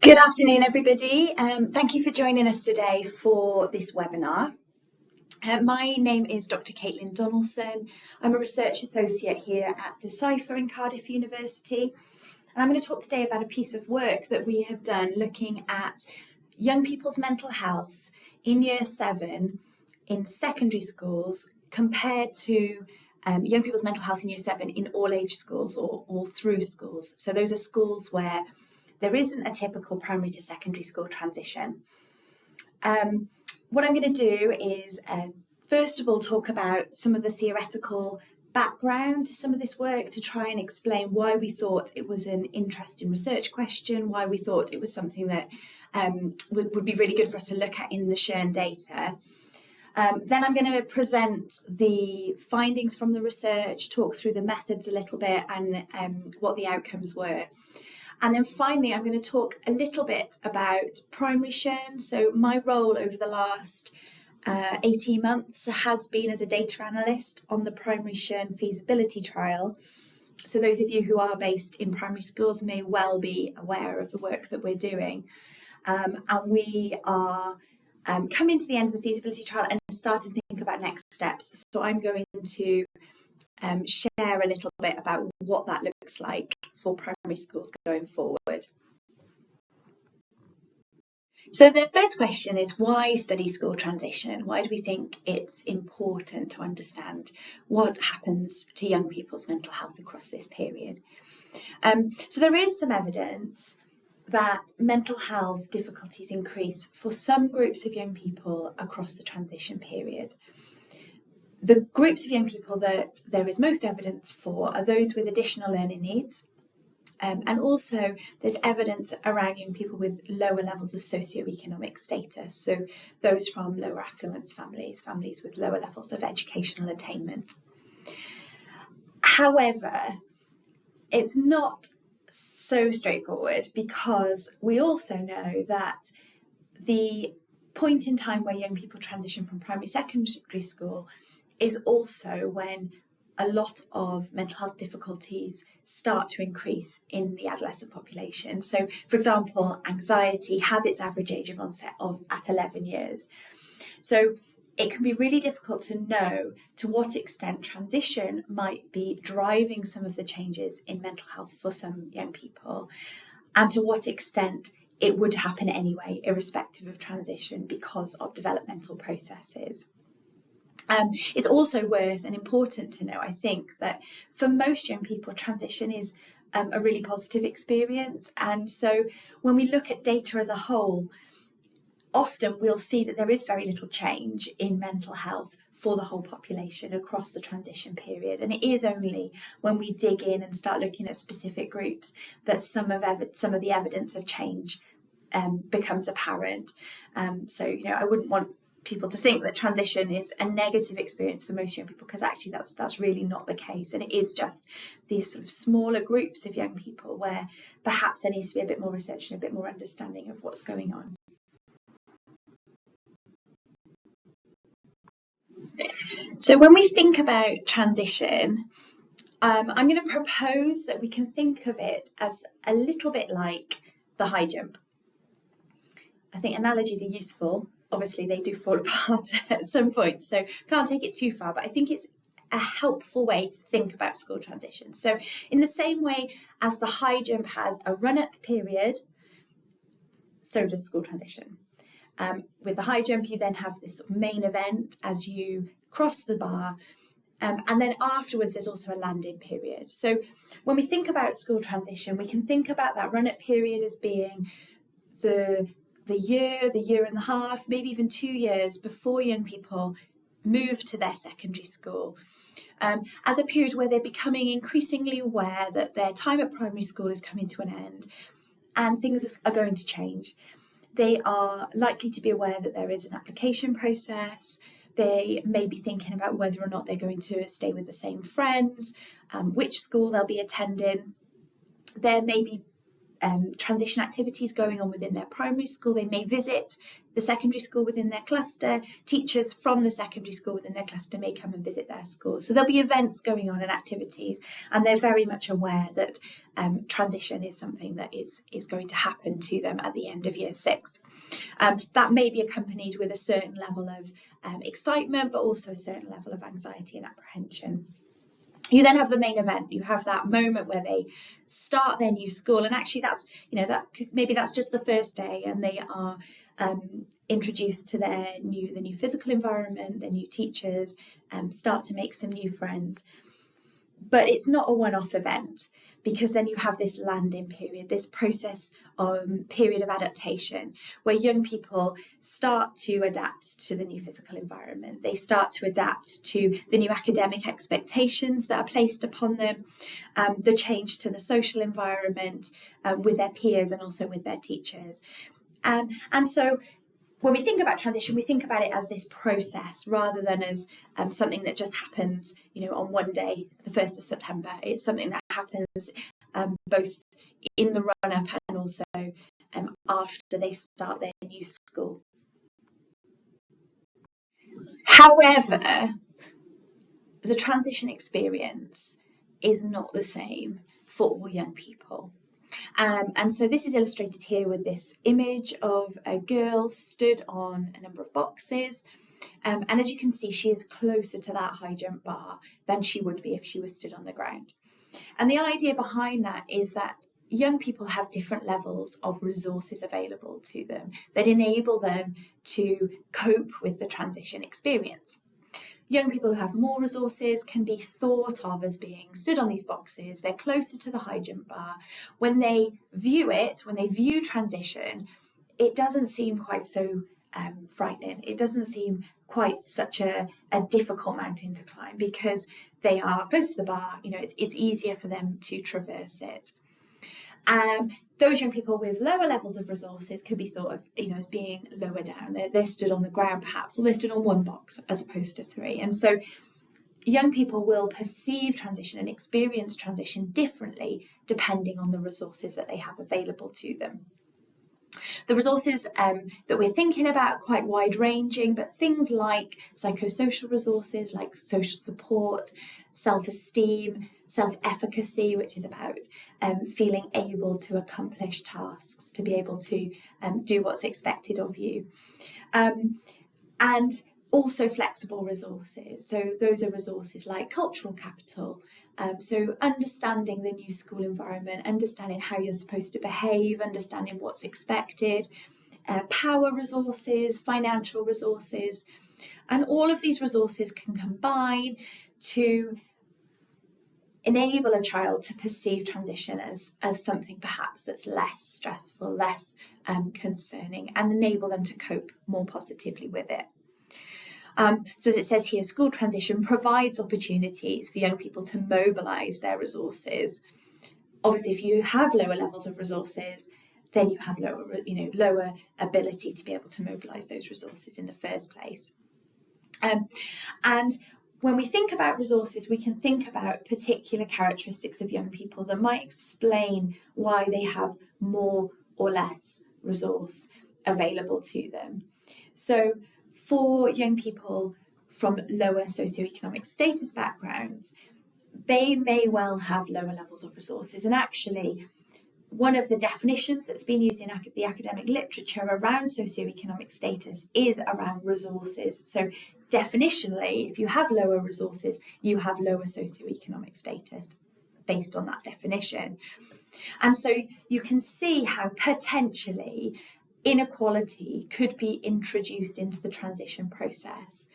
Good afternoon, everybody. Thank you for joining us today for this webinar. My name is Dr. Caitlin Donaldson. I'm a research associate here at Decipher in Cardiff University, and I'm going to talk today about a piece of work that we have done looking at young people's mental health in Year 7 in secondary schools compared to young people's mental health in Year 7 in all age schools or all through schools. So those are schools where there isn't a typical primary to secondary school transition. What I'm going to do is first of all talk about some of the theoretical background to some of this work to try and explain why we thought it was an interesting research question, why we thought it was something that would be really good for us to look at in the Shern data. Then I'm going to present the findings from the research, talk through the methods a little bit and what the outcomes were. And then finally, I'm going to talk a little bit about primary Shern. So my role over the last 18 months has been as a data analyst on the primary Shern feasibility trial. So those of you who are based in primary schools may well be aware of the work that we're doing. And we are coming to the end of the feasibility trial and starting to think about next steps. So I'm going to share a little bit about what that looks like for primary schools going forward. So the first question is, why study school transition? Why do we think it's important to understand what happens to young people's mental health across this period? So there is some evidence that mental health difficulties increase for some groups of young people across the transition period. The groups of young people that there is most evidence for are those with additional learning needs, and also there's evidence around young people with lower levels of socioeconomic status, so those from lower affluence families, families with lower levels of educational attainment. However, it's not so straightforward because we also know that the point in time where young people transition from primary secondary school is also when a lot of mental health difficulties start to increase in the adolescent population. So, for example, anxiety has its average age of onset at 11 years. So it can be really difficult to know to what extent transition might be driving some of the changes in mental health for some young people, and to what extent it would happen anyway, irrespective of transition, because of developmental processes. It's also worth and important to know, I think, that for most young people, transition is a really positive experience. And so when we look at data as a whole, often we'll see that there is very little change in mental health for the whole population across the transition period. And it is only when we dig in and start looking at specific groups that some of the evidence of change becomes apparent. So, I wouldn't want people to think that transition is a negative experience for most young people, because actually that's really not the case, and it is just these sort of smaller groups of young people where perhaps there needs to be a bit more research and a bit more understanding of what's going on. So when we think about transition, I'm going to propose that we can think of it as a little bit like the high jump. I think analogies are useful. Obviously, they do fall apart at some point, so can't take it too far, but I think it's a helpful way to think about school transition. So in the same way as the high jump has a run-up period, so does school transition. With the high jump, you then have this main event as you cross the bar, and then afterwards there's also a landing period. So when we think about school transition, we can think about that run-up period as being the year and a half, maybe even 2 years before young people move to their secondary school, as a period where they're becoming increasingly aware that their time at primary school is coming to an end and things are going to change. They are likely to be aware that there is an application process. They may be thinking about whether or not they're going to stay with the same friends, which school they'll be attending. There may be transition activities going on within their primary school. They may visit the secondary school within their cluster. Teachers from the secondary school within their cluster may come and visit their school. So there'll be events going on and activities, and they're very much aware that transition is something that is going to happen to them at the end of year 6. That may be accompanied with a certain level of excitement, but also a certain level of anxiety and apprehension. You then have the main event. You have that moment where they start their new school, and actually that's, maybe that's just the first day, and they are introduced to the new physical environment, their new teachers, start to make some new friends. But it's not a one-off event, because then you have this landing period, this process period of adaptation, where young people start to adapt to the new physical environment. They start to adapt to the new academic expectations that are placed upon them, the change to the social environment with their peers and also with their teachers. And so when we think about transition, we think about it as this process rather than as something that just happens, on one day, the 1st of September. It's something that happens both in the run-up and also after they start their new school. However, the transition experience is not the same for all young people. And so this is illustrated here with this image of a girl stood on a number of boxes. And as you can see, she is closer to that high jump bar than she would be if she was stood on the ground. And the idea behind that is that young people have different levels of resources available to them that enable them to cope with the transition experience. Young people who have more resources can be thought of as being stood on these boxes. They're closer to the high jump bar. When they view transition, it doesn't seem quite so frightening. It doesn't seem quite such a difficult mountain to climb, because they are close to the bar. It's easier for them to traverse it. Those young people with lower levels of resources could be thought of, as being lower down. They're stood on the ground perhaps, or they're stood on one box as opposed to 3. And so young people will perceive transition and experience transition differently depending on the resources that they have available to them. The resources that we're thinking about are quite wide-ranging, but things like psychosocial resources, like social support, self-esteem, self-efficacy, which is about feeling able to accomplish tasks, to be able to do what's expected of you. And also flexible resources. So those are resources like cultural capital. So understanding the new school environment, understanding how you're supposed to behave, understanding what's expected, power resources, financial resources, and all of these resources can combine to enable a child to perceive transition as something perhaps that's less stressful, less concerning, and enable them to cope more positively with it. So as it says here, school transition provides opportunities for young people to mobilise their resources. Obviously, if you have lower levels of resources, then you have lower ability to be able to mobilise those resources in the first place. And when we think about resources, we can think about particular characteristics of young people that might explain why they have more or less resource available to them. So for young people from lower socioeconomic status backgrounds, they may well have lower levels of resources. And actually, one of the definitions that's been used in the academic literature around socioeconomic status is around resources. So definitionally, if you have lower resources, you have lower socioeconomic status based on that definition. And so you can see how potentially inequality could be introduced into the transition process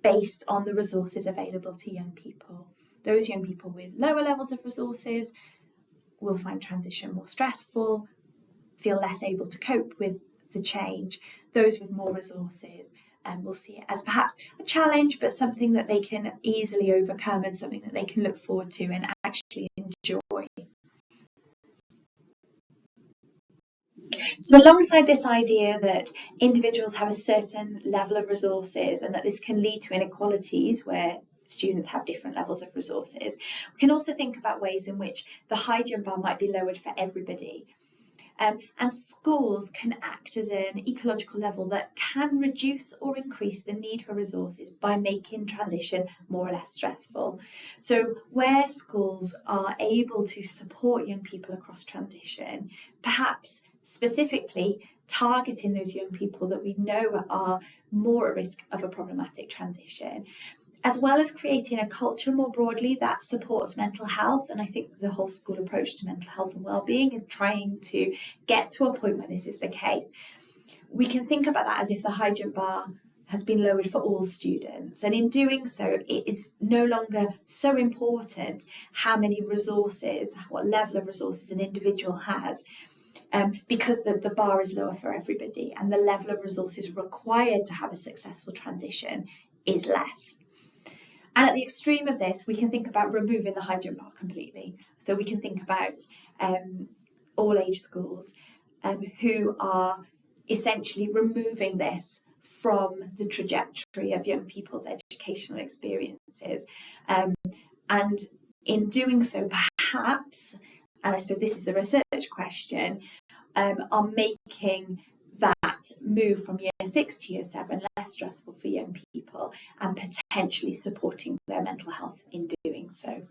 based on the resources available to young people. Those young people with lower levels of resources will find transition more stressful, feel less able to cope with the change. Those with more resources will see it as perhaps a challenge, but something that they can easily overcome and something that they can look forward to and actually enjoy. So alongside this idea that individuals have a certain level of resources and that this can lead to inequalities where students have different levels of resources, we can also think about ways in which the high jump bar might be lowered for everybody. And schools can act as an ecological level that can reduce or increase the need for resources by making transition more or less stressful. So where schools are able to support young people across transition, perhaps specifically targeting those young people that we know are more at risk of a problematic transition, as well as creating a culture more broadly that supports mental health. And I think the whole school approach to mental health and well-being is trying to get to a point where this is the case. We can think about that as if the high jump bar has been lowered for all students, and in doing so it is no longer so important how many resources, what level of resources an individual has, because the bar is lower for everybody and the level of resources required to have a successful transition is less. And at the extreme of this, we can think about removing the high jump bar completely. So we can think about all age schools who are essentially removing this from the trajectory of young people's educational experiences. And in doing so, perhaps, and I suppose this is the research question, are making that move from year 6 to year 7 less stressful for young people and potentially supporting their mental health in doing so.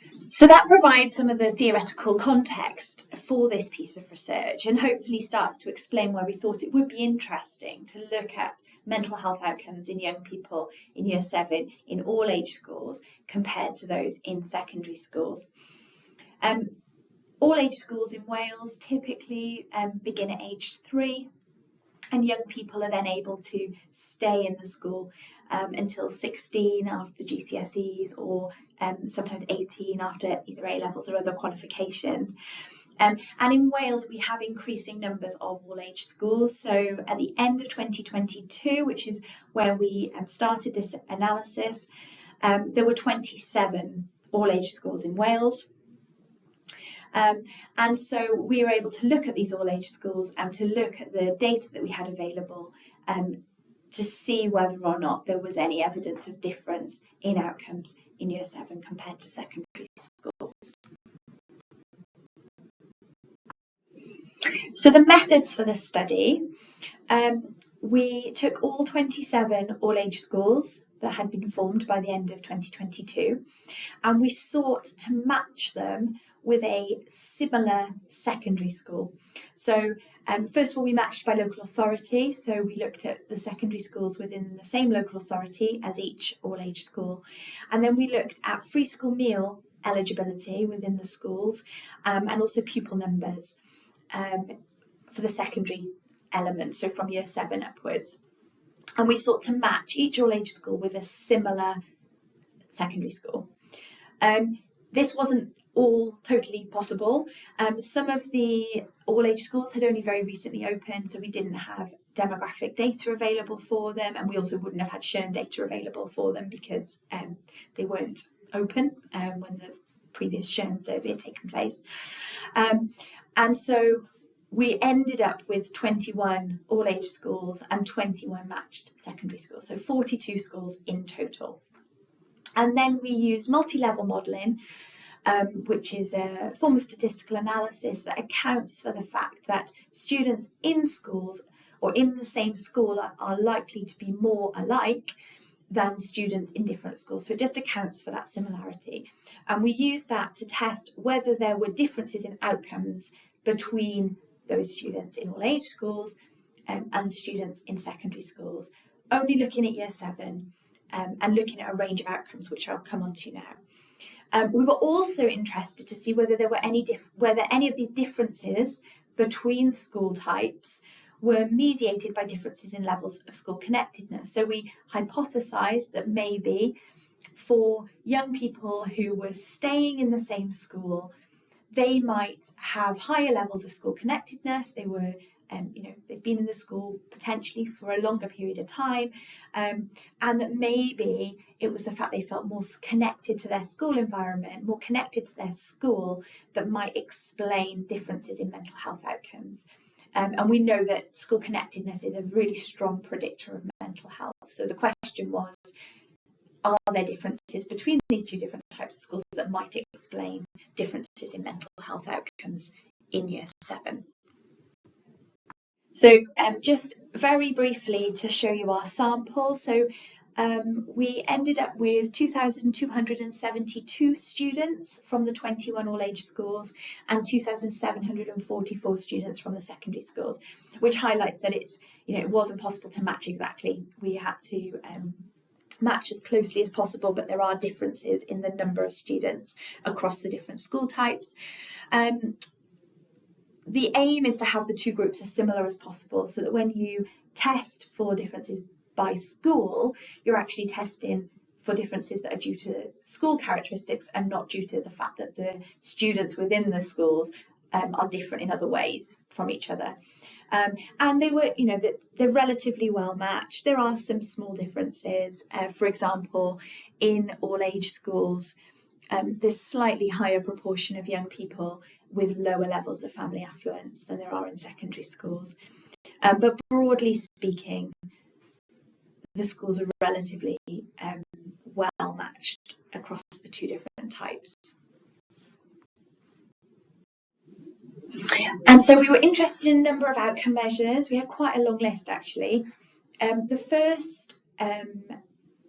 So that provides some of the theoretical context for this piece of research and hopefully starts to explain why we thought it would be interesting to look at mental health outcomes in young people in year 7 in all age schools compared to those in secondary schools. All age schools in Wales typically begin at age 3, and young people are then able to stay in the school until 16 after GCSEs, or sometimes 18 after either A-levels or other qualifications. And in Wales, we have increasing numbers of all age schools. So at the end of 2022, which is where we started this analysis, there were 27 all age schools in Wales. And so we were able to look at these all age schools and to look at the data that we had available to see whether or not there was any evidence of difference in outcomes in year 7 compared to secondary schools. So the methods for this study, we took all 27 all age schools that had been formed by the end of 2022, and we sought to match them with a similar secondary school. So first of all, we matched by local authority. So we looked at the secondary schools within the same local authority as each all age school. And then we looked at free school meal eligibility within the schools, and also pupil numbers for the secondary element, so from year 7 upwards. And we sought to match each all age school with a similar secondary school. This wasn't all totally possible. Some of the all age schools had only very recently opened, so we didn't have demographic data available for them, and we also wouldn't have had Shern data available for them because they weren't open when the previous Shern survey had taken place. And so we ended up with 21 all age schools and 21 matched secondary schools, so 42 schools in total. And then we used multi-level modelling, which is a form of statistical analysis that accounts for the fact that students in schools or in the same school are likely to be more alike than students in different schools. So it just accounts for that similarity. And we used that to test whether there were differences in outcomes between those students in all age schools and students in secondary schools, only looking at year 7 and looking at a range of outcomes, which I'll come on to now. We were also interested to see whether there were whether any of these differences between school types were mediated by differences in levels of school connectedness. So we hypothesized that maybe for young people who were staying in the same school, they might have higher levels of school connectedness. They were, they'd been in the school potentially for a longer period of time, and that maybe it was the fact they felt more connected to their school environment, more connected to their school, that might explain differences in mental health outcomes. And we know that school connectedness is a really strong predictor of mental health. So the question was, are there differences between these two different types of schools that might explain differences in mental health outcomes in Year 7. So just very briefly to show you our sample. So we ended up with 2,272 students from the 21 all-age schools and 2,744 students from the secondary schools, which highlights that it's, it wasn't possible to match exactly. We had to match as closely as possible, but there are differences in the number of students across the different school types. The aim is to have the two groups as similar as possible, so that when you test for differences by school, you're actually testing for differences that are due to school characteristics and not due to the fact that the students within the schools are different in other ways from each other. And they were, they're relatively well matched. There are some small differences. For example, in all age schools, there's slightly higher proportion of young people with lower levels of family affluence than there are in secondary schools. But broadly speaking, the schools are relatively well matched across the two different types. And so we were interested in a number of outcome measures. We had quite a long list, actually. The first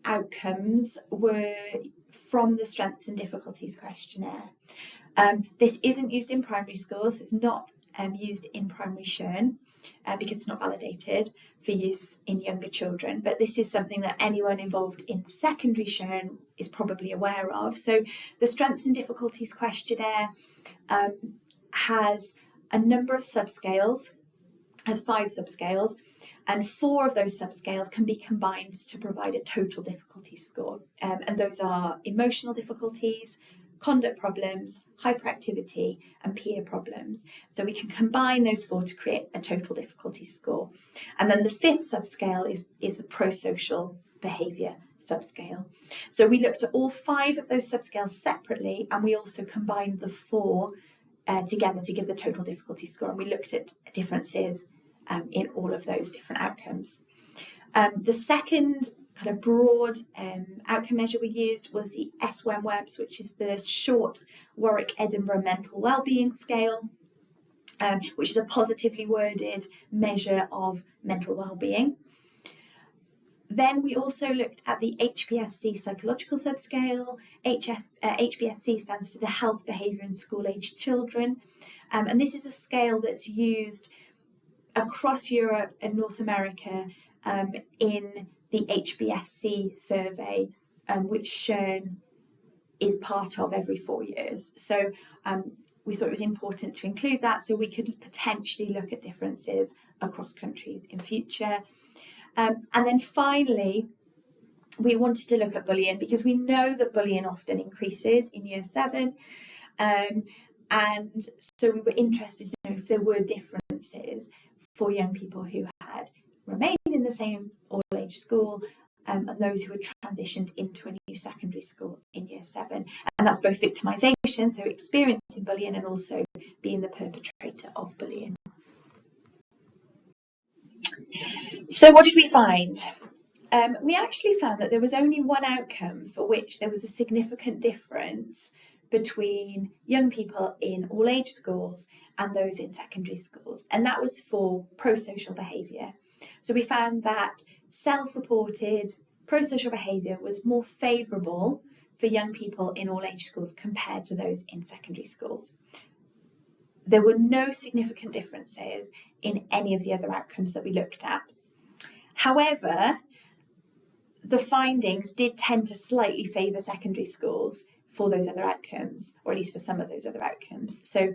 outcomes were from the Strengths and Difficulties questionnaire. This isn't used in primary schools. It's not used in primary SHRN because it's not validated for use in younger children. But this is something that anyone involved in secondary SHRN is probably aware of. So the Strengths and Difficulties questionnaire has a number of subscales, has 5 subscales, and 4 of those subscales can be combined to provide a total difficulty score. And those are emotional difficulties, conduct problems, hyperactivity, and peer problems. So we can combine those 4 to create a total difficulty score. And then the 5th subscale is a pro-social behaviour subscale. So we looked at all 5 of those subscales separately, and we also combined the 4 together to give the total difficulty score. And we looked at differences in all of those different outcomes. The second kind of broad outcome measure we used was the SWEMWEBS, which is the short Warwick-Edinburgh Mental Wellbeing Scale, which is a positively worded measure of mental wellbeing. Then we also looked at the HBSC psychological subscale. HBSC stands for the Health, Behaviour and School-Aged Children. And this is a scale that's used across Europe and North America in the HBSC survey, which SHRN is part of every 4 years. So we thought it was important to include that so we could potentially look at differences across countries in future. And then finally, we wanted to look at bullying because we know that bullying often increases in Year 7. And so we were interested to know if there were differences for young people who had remained in the same all-age school and those who had transitioned into a new secondary school in Year 7. And that's both victimisation, so experiencing bullying, and also being the perpetrator of bullying. So what did we find? We actually found that there was only one outcome for which there was a significant difference between young people in all age schools and those in secondary schools, and that was for pro-social behaviour. So we found that self-reported pro-social behaviour was more favourable for young people in all age schools compared to those in secondary schools. There were no significant differences in any of the other outcomes that we looked at. However, the findings did tend to slightly favour secondary schools for those other outcomes, or at least for some of those other outcomes. So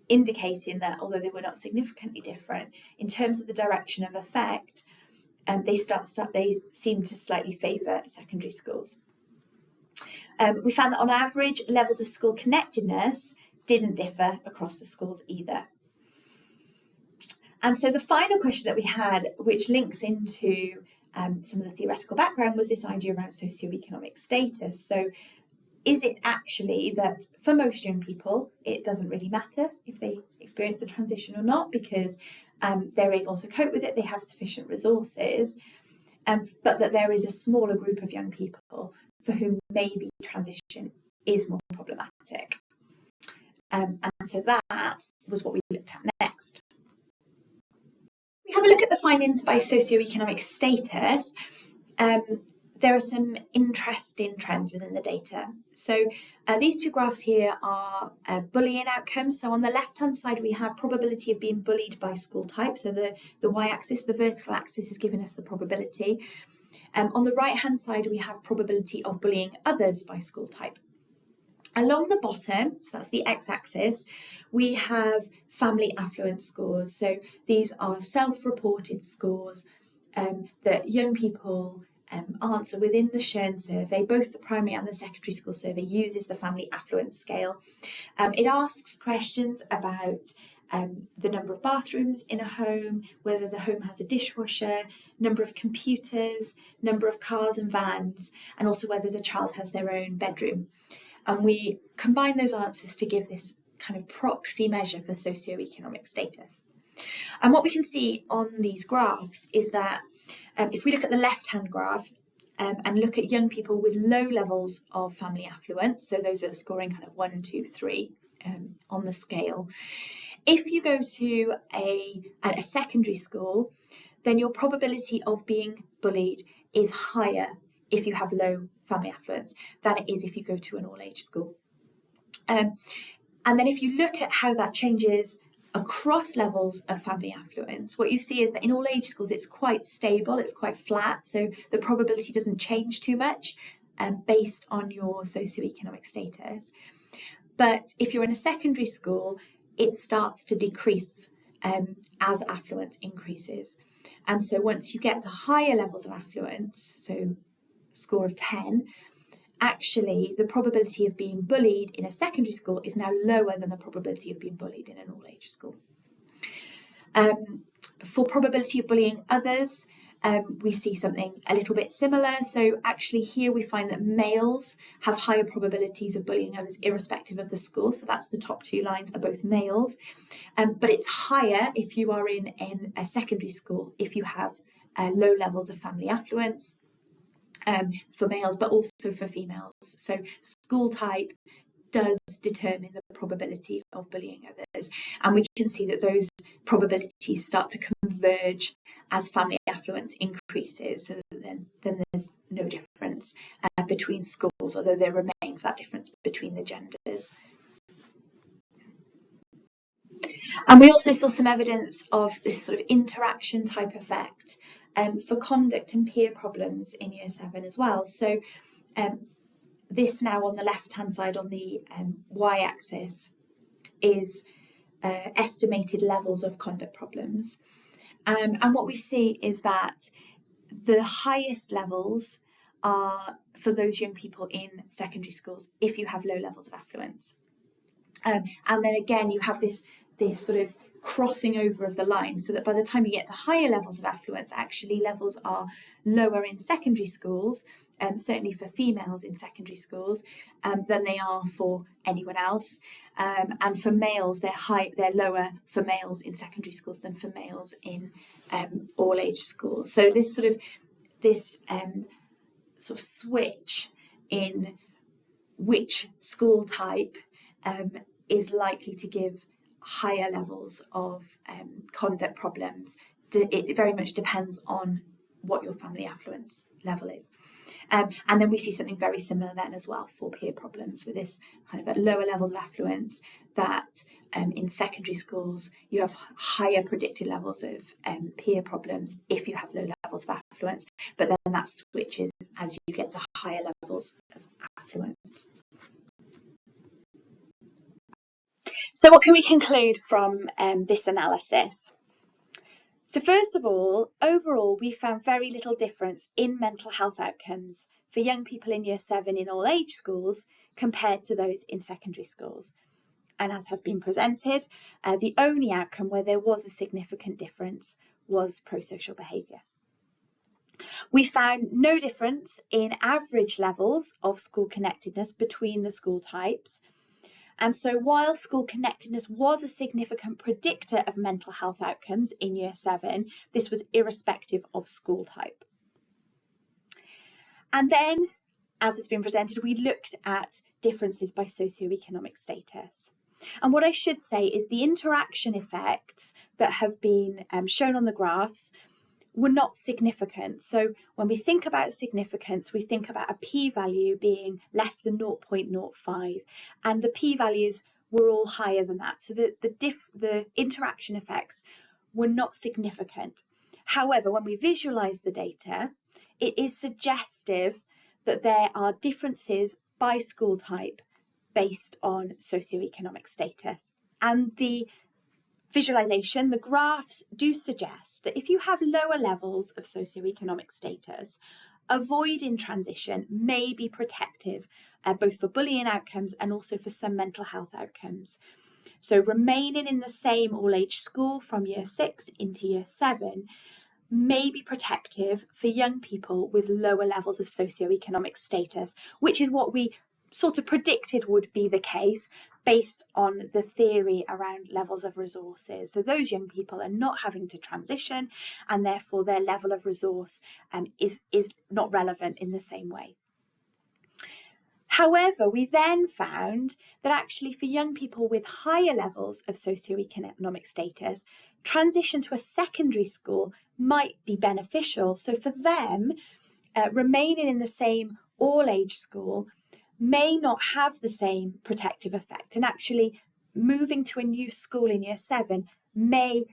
indicating that although they were not significantly different, in terms of the direction of effect, they seem to slightly favour secondary schools. We found that on average, levels of school connectedness didn't differ across the schools either. And so the final question that we had, which links into some of the theoretical background, was this idea around socioeconomic status. So is it actually that for most young people, it doesn't really matter if they experience the transition or not, because they're able to cope with it, they have sufficient resources, but that there is a smaller group of young people for whom maybe transition is more problematic. And so that was what we looked at next. We have a look at the findings by socioeconomic status. There are some interesting trends within the data. So these two graphs here are bullying outcomes. So on the left-hand side, we have probability of being bullied by school type. So the y-axis, the vertical axis, is giving us the probability. On the right-hand side, we have probability of bullying others by school type. Along the bottom, so that's the x-axis, we have family affluence scores. So these are self-reported scores that young people answer within the Shern survey. Both the primary and the secondary school survey uses the family affluence scale. It asks questions about the number of bathrooms in a home, whether the home has a dishwasher, number of computers, number of cars and vans, and also whether the child has their own bedroom. And we combine those answers to give this kind of proxy measure for socioeconomic status. And what we can see on these graphs is that if we look at the left-hand graph and look at young people with low levels of family affluence, so those that are scoring kind of 1, 2, 3 on the scale, if you go to a secondary school, then your probability of being bullied is higher if you have low family affluence than it is if you go to an all-age school. And then if you look at how that changes across levels of family affluence, what you see is that in all-age schools it's quite stable, it's quite flat, so the probability doesn't change too much based on your socioeconomic status. But if you're in a secondary school, it starts to decrease as affluence increases. And so once you get to higher levels of affluence, so score of 10, actually the probability of being bullied in a secondary school is now lower than the probability of being bullied in an all-age school. For probability of bullying others, we see something a little bit similar. So actually here we find that males have higher probabilities of bullying others irrespective of the school. So that's the top two lines are both males. But it's higher if you are in a secondary school, if you have low levels of family affluence. For males, but also for females. So school type does determine the probability of bullying others, and we can see that those probabilities start to converge as family affluence increases, so then there's no difference between schools, although there remains that difference between the genders. And we also saw some evidence of this sort of interaction type effect for conduct and peer problems in Year 7 as well. So this now on the left-hand side on the y-axis is estimated levels of conduct problems. And what we see is that the highest levels are for those young people in secondary schools if you have low levels of affluence. And then again, you have this sort of crossing over of the lines, so that by the time you get to higher levels of affluence, actually levels are lower in secondary schools, certainly for females in secondary schools, than they are for anyone else. And for males, they're lower for males in secondary schools than for males in all age schools. So this sort of switch in which school type is likely to give higher levels of conduct problems. It very much depends on what your family affluence level is. And then we see something very similar then as well for peer problems, with this kind of at lower levels of affluence, that in secondary schools you have higher predicted levels of peer problems if you have low levels of affluence, but then that switches as you get to higher levels of affluence. So what can we conclude from this analysis? So first of all, overall, we found very little difference in mental health outcomes for young people in Year 7 in all age schools compared to those in secondary schools. And as has been presented, the only outcome where there was a significant difference was prosocial behaviour. We found no difference in average levels of school connectedness between the school types. And so while school connectedness was a significant predictor of mental health outcomes in Year 7, this was irrespective of school type. And then, as has been presented, we looked at differences by socioeconomic status. And what I should say is the interaction effects that have been shown on the graphs were not significant. So when we think about significance, we think about a p-value being less than 0.05, and the p-values were all higher than that. So the interaction effects were not significant. However, when we visualize the data, it is suggestive that there are differences by school type based on socioeconomic status. And the visualization, the graphs do suggest that if you have lower levels of socioeconomic status, avoiding transition may be protective, both for bullying outcomes and also for some mental health outcomes. So remaining in the same all-age school from year 6 into year 7 may be protective for young people with lower levels of socioeconomic status, which is what we sort of predicted would be the case based on the theory around levels of resources. So those young people are not having to transition, and therefore their level of resource is not relevant in the same way. However, we then found that actually for young people with higher levels of socioeconomic status, transition to a secondary school might be beneficial. So for them, remaining in the same all-age school may not have the same protective effect, and actually moving to a new school in year 7 may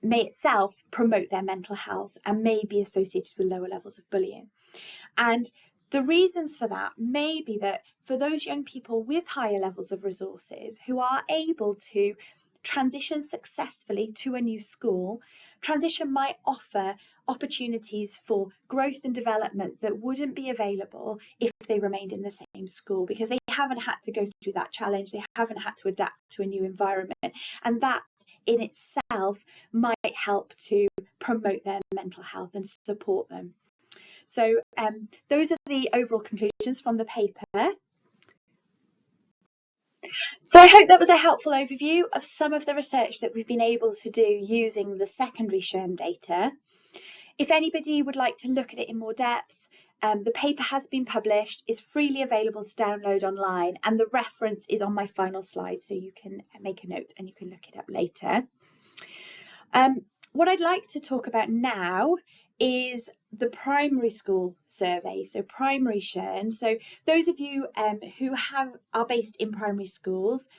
itself promote their mental health and may be associated with lower levels of bullying. And the reasons for that may be that for those young people with higher levels of resources who are able to transition successfully to a new school, transition might offer opportunities for growth and development that wouldn't be available if they remained in the same school, because they haven't had to go through that challenge, they haven't had to adapt to a new environment, and that in itself might help to promote their mental health and support them. So those are the overall conclusions from the paper. So I hope that was a helpful overview of some of the research that we've been able to do using the secondary SHRM data. If anybody would like to look at it in more depth, the paper has been published, is freely available to download online, and the reference is on my final slide, so you can make a note and you can look it up later. What I'd like to talk about now is the primary school survey, so primary SHRM. So those of you who are based in primary schools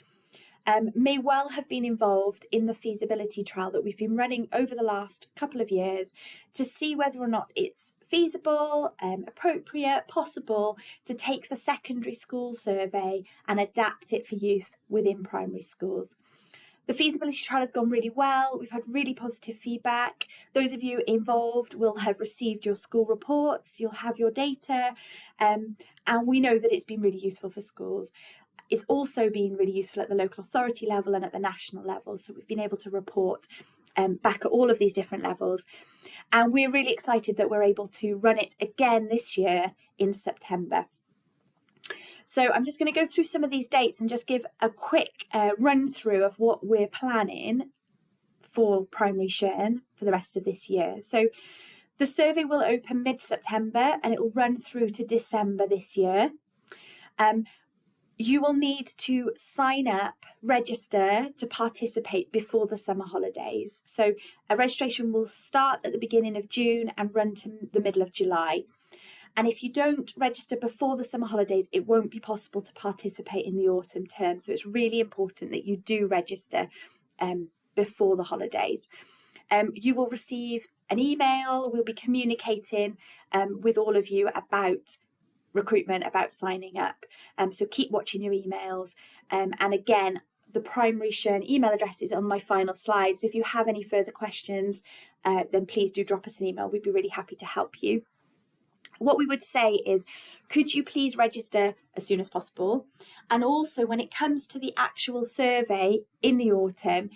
may well have been involved in the feasibility trial that we've been running over the last couple of years to see whether or not it's feasible, appropriate, possible to take the secondary school survey and adapt it for use within primary schools. The feasibility trial has gone really well. We've had really positive feedback. Those of you involved will have received your school reports, you'll have your data, and we know that it's been really useful for schools. It's also been really useful at the local authority level and at the national level. So we've been able to report back at all of these different levels. And we're really excited that we're able to run it again this year in September. So I'm just going to go through some of these dates and just give a quick run through of what we're planning for primary SHRM for the rest of this year. So the survey will open mid-September and it will run through to December this year. You will need to sign up, register to participate before the summer holidays. So a registration will start at the beginning of June and run to the middle of July. And if you don't register before the summer holidays, it won't be possible to participate in the autumn term. So it's really important that you do register before the holidays. You will receive an email. We'll be communicating with all of you about recruitment, about signing up. So keep watching your emails. And again, the primary SHRM email address is on my final slide. So if you have any further questions, then please do drop us an email. We'd be really happy to help you. What we would say is, could you please register as soon as possible? And also when it comes to the actual survey in the autumn,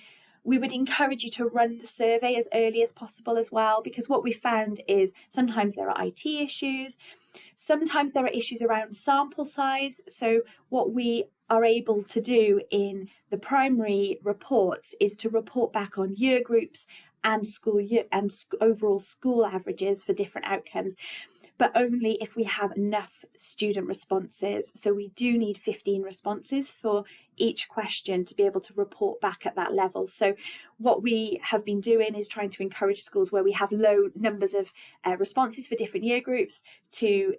we would encourage you to run the survey as early as possible as well, because what we found is sometimes there are IT issues, sometimes there are issues around sample size. So what we are able to do in the primary reports is to report back on year groups and school year and overall school averages for different outcomes. but only if we have enough student responses. So we do need 15 responses for each question to be able to report back at that level. So what we have been doing is trying to encourage schools where we have low numbers of responses for different year groups to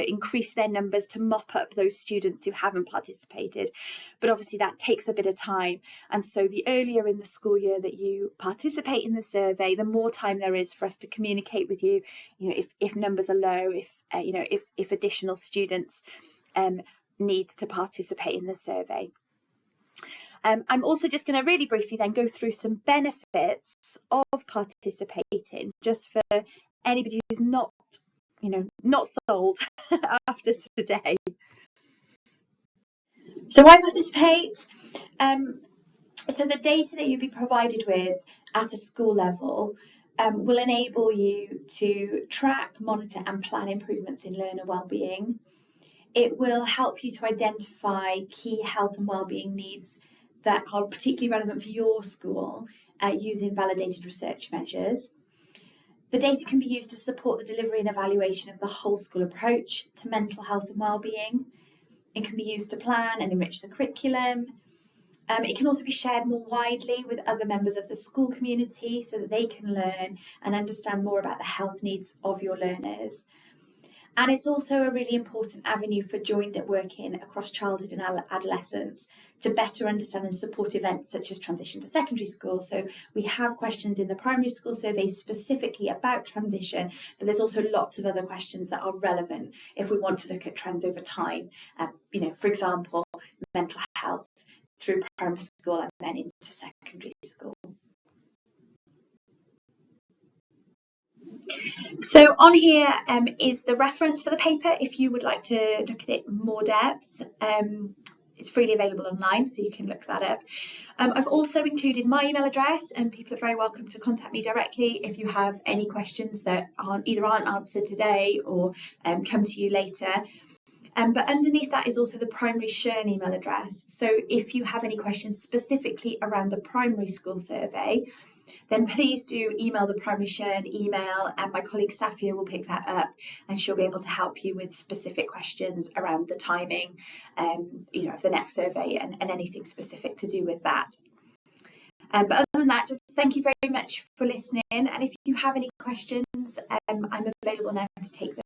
increase their numbers, to mop up those students who haven't participated. But obviously that takes a bit of time, and so the earlier in the school year that you participate in the survey, the more time there is for us to communicate with you, if numbers are low, if additional students need to participate in the survey. I'm also just going to really briefly then go through some benefits of participating, just for anybody who's not sold after today. So why participate? So the data that you'll be provided with at a school level will enable you to track, monitor and plan improvements in learner wellbeing. It will help you to identify key health and wellbeing needs that are particularly relevant for your school using validated research measures. The data can be used to support the delivery and evaluation of the whole school approach to mental health and wellbeing. It can be used to plan and enrich the curriculum. It can also be shared more widely with other members of the school community so that they can learn and understand more about the health needs of your learners. And it's also a really important avenue for joined up working across childhood and adolescence to better understand and support events such as transition to secondary school. So we have questions in the primary school survey specifically about transition, but there's also lots of other questions that are relevant if we want to look at trends over time. For example, mental health through primary school and then into secondary school. So on here is the reference for the paper if you would like to look at it in more depth. It's freely available online, so you can look that up. I've also included my email address, and people are very welcome to contact me directly if you have any questions that aren't answered today or come to you later. But underneath that is also the primary SHERN email address. So if you have any questions specifically around the primary school survey, then please do email the primary SHERN email, and my colleague Safia will pick that up and she'll be able to help you with specific questions around the timing of the next survey and anything specific to do with that. But other than that, just thank you very much for listening, and if you have any questions, I'm available now to take them.